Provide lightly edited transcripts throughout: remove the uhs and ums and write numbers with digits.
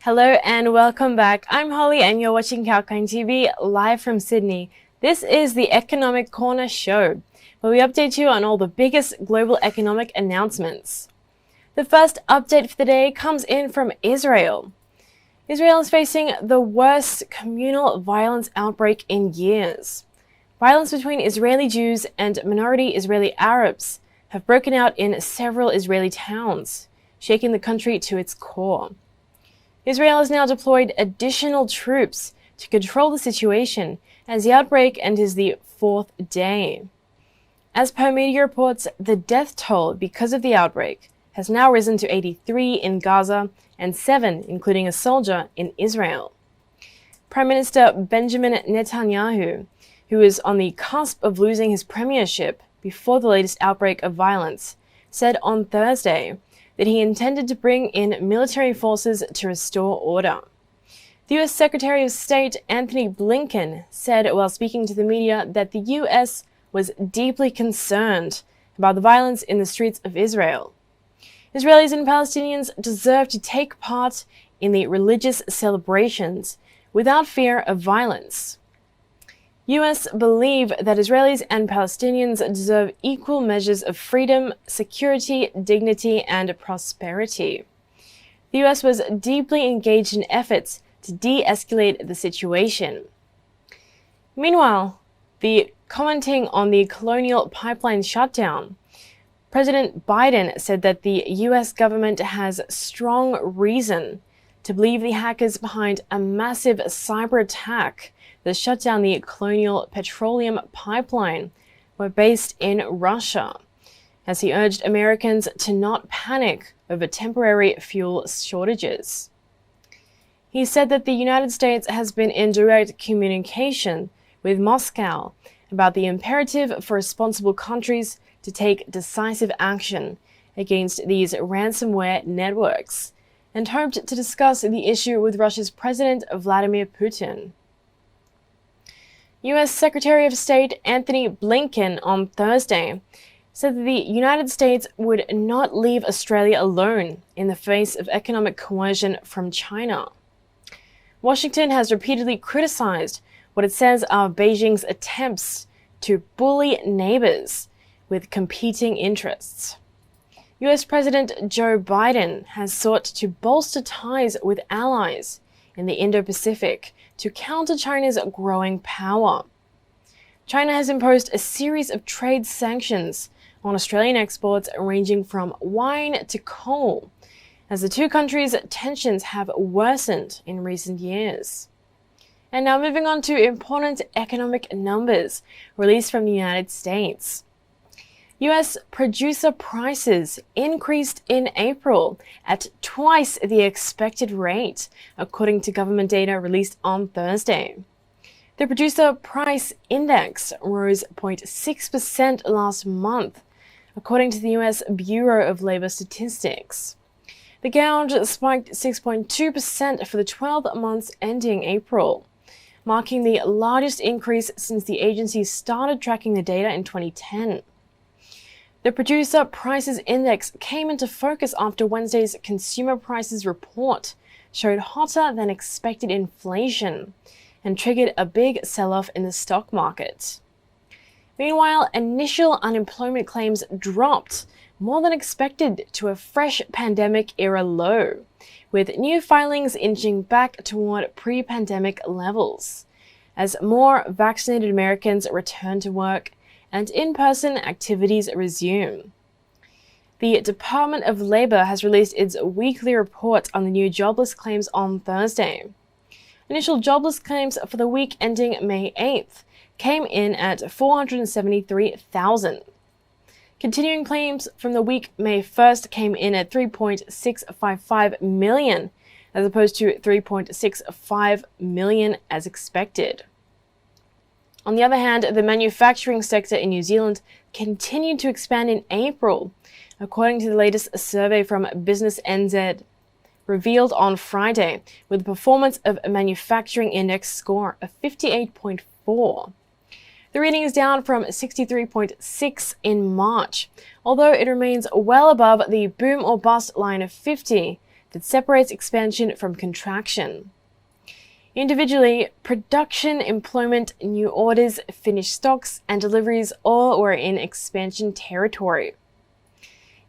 Hello and welcome back. I'm Holly and you're watching Kalkine TV live from Sydney. This is the Economic Corner show, where we update you on all the biggest global economic announcements. The first update for the day comes in from Israel. Israel is facing the worst communal violence outbreak in years. Violence between Israeli Jews and minority Israeli Arabs have broken out in several Israeli towns, shaking the country to its core. Israel has now deployed additional troops to control the situation as the outbreak enters the fourth day. As per media reports, the death toll because of the outbreak has now risen to 83 in Gaza and 7, including a soldier, in Israel. Prime Minister Benjamin Netanyahu, who is on the cusp of losing his premiership before the latest outbreak of violence, said on Thursday that he intended to bring in military forces to restore order. The U.S. Secretary of State Antony Blinken said while speaking to the media that the U.S. was deeply concerned about the violence in the streets of Israel. Israelis and Palestinians deserve to take part in the religious celebrations without fear of violence. U.S. believe that Israelis and Palestinians deserve equal measures of freedom, security, dignity, and prosperity. The U.S. was deeply engaged in efforts to de-escalate the situation. Meanwhile, commenting on the Colonial pipeline shutdown, President Biden said that the U.S. government has strong reason to believe the hackers behind a massive cyber attack that shut down the Colonial petroleum pipeline were based in Russia, as he urged Americans to not panic over temporary fuel shortages. He said that the United States has been in direct communication with Moscow about the imperative for responsible countries to take decisive action against these ransomware networks, and hoped to discuss the issue with Russia's President Vladimir Putin. U.S. Secretary of State Antony Blinken on Thursday said that the United States would not leave Australia alone in the face of economic coercion from China. Washington has repeatedly criticized what it says are Beijing's attempts to bully neighbors with competing interests. U.S. President Joe Biden has sought to bolster ties with allies in the Indo-Pacific to counter China's growing power. China has imposed a series of trade sanctions on Australian exports ranging from wine to coal, as the two countries' tensions have worsened in recent years. And now moving on to important economic numbers released from the United States. U.S. producer prices increased in April at twice the expected rate, according to government data released on Thursday. The producer price index rose 0.6% last month, according to the U.S. Bureau of Labor Statistics. The gauge spiked 6.2% for the 12 months ending April, marking the largest increase since the agency started tracking the data in 2010. The Producer Prices Index came into focus after Wednesday's Consumer Prices Report showed hotter than expected inflation and triggered a big sell-off in the stock market. Meanwhile, initial unemployment claims dropped more than expected to a fresh pandemic-era low, with new filings inching back toward pre-pandemic levels, as more vaccinated Americans return to work and in-person activities resume. The Department of Labor has released its weekly report on the new jobless claims on Thursday. Initial jobless claims for the week ending May 8th came in at 473,000. Continuing claims from the week May 1st came in at 3.655 million, as opposed to 3.65 million as expected. On the other hand, the manufacturing sector in New Zealand continued to expand in April, according to the latest survey from Business NZ, revealed on Friday, with a performance of a manufacturing index score of 58.4. The reading is down from 63.6 in March, although it remains well above the boom or bust line of 50 that separates expansion from contraction. Individually, production, employment, new orders, finished stocks, and deliveries all were in expansion territory.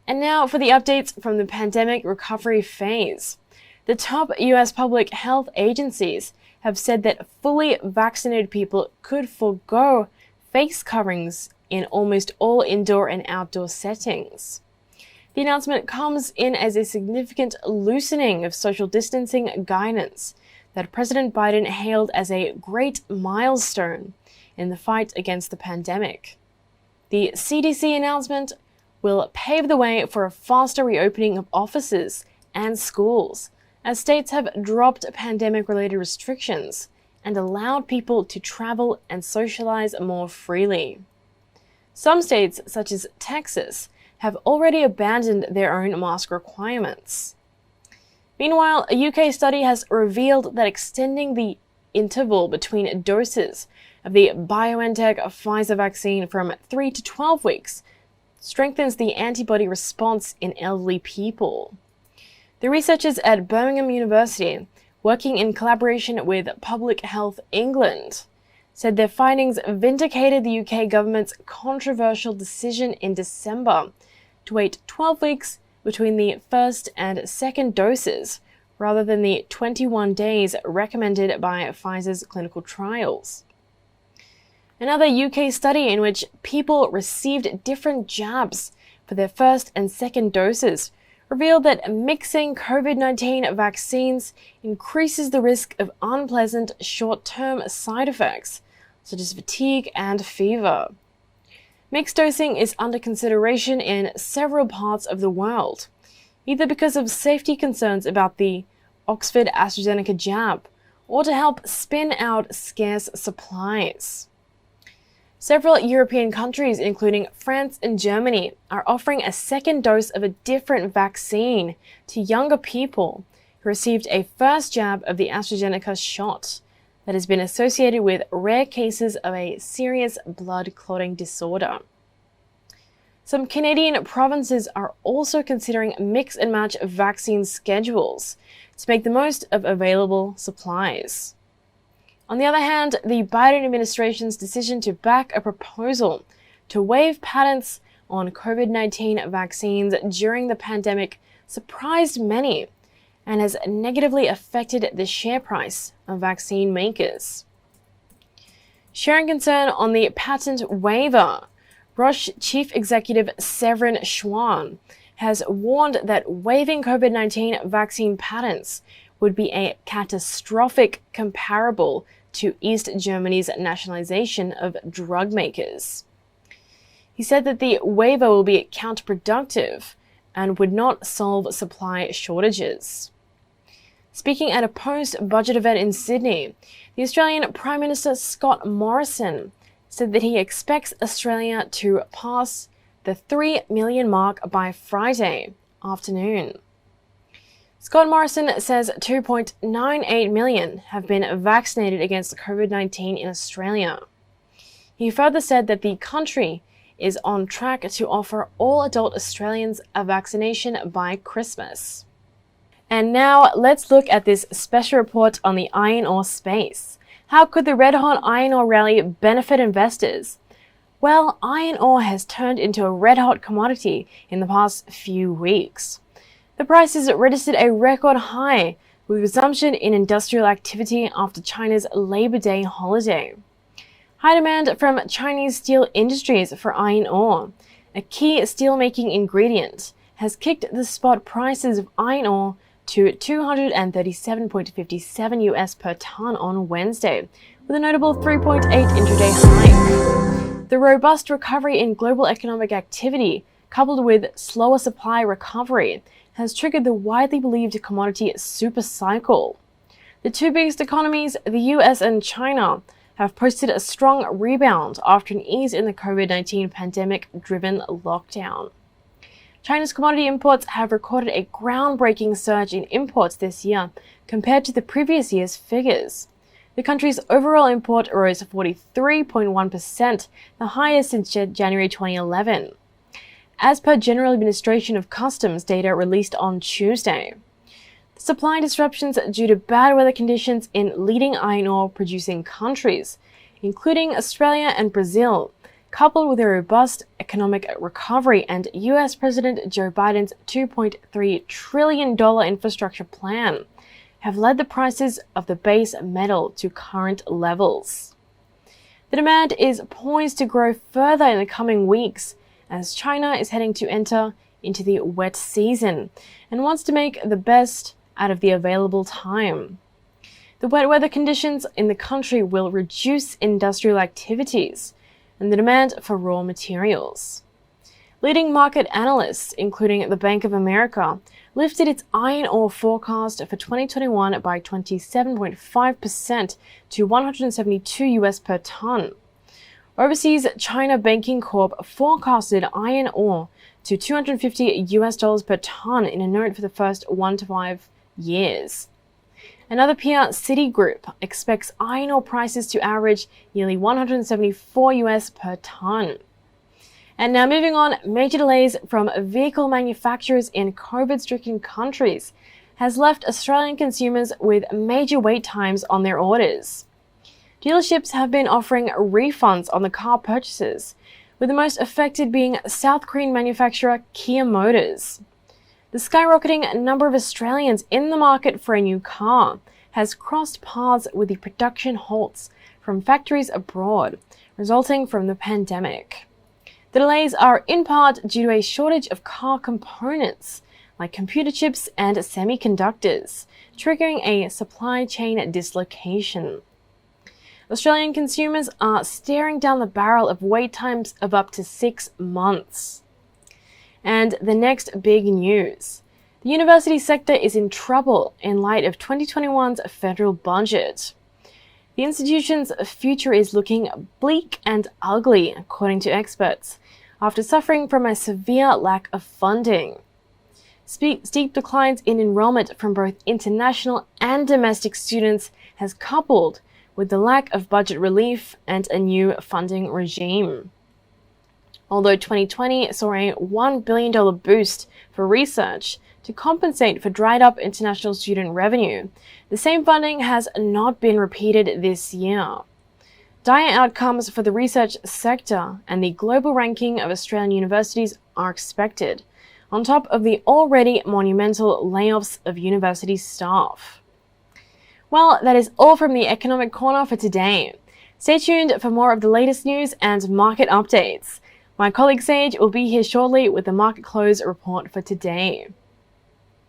And now for the updates from the pandemic recovery phase. The top US public health agencies have said that fully vaccinated people could forego face coverings in almost all indoor and outdoor settings. The announcement comes in as a significant loosening of social distancing guidance that President Biden hailed as a great milestone in the fight against the pandemic. The CDC announcement will pave the way for a faster reopening of offices and schools, as states have dropped pandemic-related restrictions and allowed people to travel and socialize more freely. Some states, such as Texas, have already abandoned their own mask requirements. Meanwhile, a UK study has revealed that extending the interval between doses of the BioNTech Pfizer vaccine from 3 to 12 weeks strengthens the antibody response in elderly people. The researchers at Birmingham University, working in collaboration with Public Health England, said their findings vindicated the UK government's controversial decision in December to wait 12 weeks between the first and second doses, rather than the 21 days recommended by Pfizer's clinical trials. Another UK study in which people received different jabs for their first and second doses revealed that mixing COVID-19 vaccines increases the risk of unpleasant short-term side effects, such as fatigue and fever. Mixed dosing is under consideration in several parts of the world, either because of safety concerns about the Oxford-AstraZeneca jab or to help spin out scarce supplies. Several European countries, including France and Germany, are offering a second dose of a different vaccine to younger people who received a first jab of the AstraZeneca shot that has been associated with rare cases of a serious blood clotting disorder. Some Canadian provinces are also considering mix and match vaccine schedules to make the most of available supplies. On the other hand, the Biden administration's decision to back a proposal to waive patents on COVID-19 vaccines during the pandemic surprised many and has negatively affected the share price of vaccine makers. Sharing concern on the patent waiver, Roche Chief Executive Severin Schwan has warned that waiving COVID-19 vaccine patents would be a catastrophic comparable to East Germany's nationalization of drug makers. He said that the waiver will be counterproductive and would not solve supply shortages. Speaking at a post-budget event in Sydney, the Australian Prime Minister Scott Morrison said that he expects Australia to pass the 3 million mark by Friday afternoon. Scott Morrison says 2.98 million have been vaccinated against COVID-19 in Australia. He further said that the country is on track to offer all adult Australians a vaccination by Christmas. And now let's look at this special report on the iron ore space. How could the redhot iron ore rally benefit investors? Well, iron ore has turned into a red-hot commodity in the past few weeks. The prices registered a record high with resumption in industrial activity after China's Labor Day holiday. High demand from Chinese steel industries for iron ore, a key steelmaking ingredient, has kicked the spot prices of iron ore to $237.57 US per ton on Wednesday, with a notable 3.8 intraday hike. The robust recovery in global economic activity, coupled with slower supply recovery, has triggered the widely believed commodity supercycle. The two biggest economies, the US and China, have posted a strong rebound after an ease in the COVID-19 pandemic-driven lockdown. China's commodity imports have recorded a groundbreaking surge in imports this year compared to the previous year's figures. The country's overall import rose 43.1%, the highest since January 2011. As per General Administration of Customs data released on Tuesday. Supply disruptions due to bad weather conditions in leading iron ore producing countries, including Australia and Brazil, coupled with a robust economic recovery and US President Joe Biden's $2.3 trillion infrastructure plan, have led the prices of the base metal to current levels. The demand is poised to grow further in the coming weeks as China is heading to enter into the wet season and wants to make the best out of the available time. The wet weather conditions in the country will reduce industrial activities and the demand for raw materials. Leading market analysts, including the Bank of America, lifted its iron ore forecast for 2021 by 27.5% to $172 per ton. Overseas, China Banking Corp forecasted iron ore to $250 per ton in a note for the first 1 to 5 years. Another peer, Citigroup, expects iron ore prices to average nearly $174 per ton. And now moving on, major delays from vehicle manufacturers in COVID-stricken countries has left Australian consumers with major wait times on their orders. Dealerships have been offering refunds on the car purchases, with the most affected being South Korean manufacturer Kia Motors. The skyrocketing number of Australians in the market for a new car has crossed paths with the production halts from factories abroad, resulting from the pandemic. The delays are in part due to a shortage of car components, like computer chips and semiconductors, triggering a supply chain dislocation. Australian consumers are staring down the barrel of wait times of up to 6 months. And the next big news. The university sector is in trouble in light of 2021's federal budget. The institution's future is looking bleak and ugly, according to experts, after suffering from a severe lack of funding. Steep declines in enrollment from both international and domestic students has coupled with the lack of budget relief and a new funding regime. Although 2020 saw a $1 billion boost for research to compensate for dried up international student revenue, the same funding has not been repeated this year. Dire outcomes for the research sector and the global ranking of Australian universities are expected, on top of the already monumental layoffs of university staff. Well, that is all from the Economic Corner for today. Stay tuned for more of the latest news and market updates. My colleague Sage will be here shortly with the market close report for today.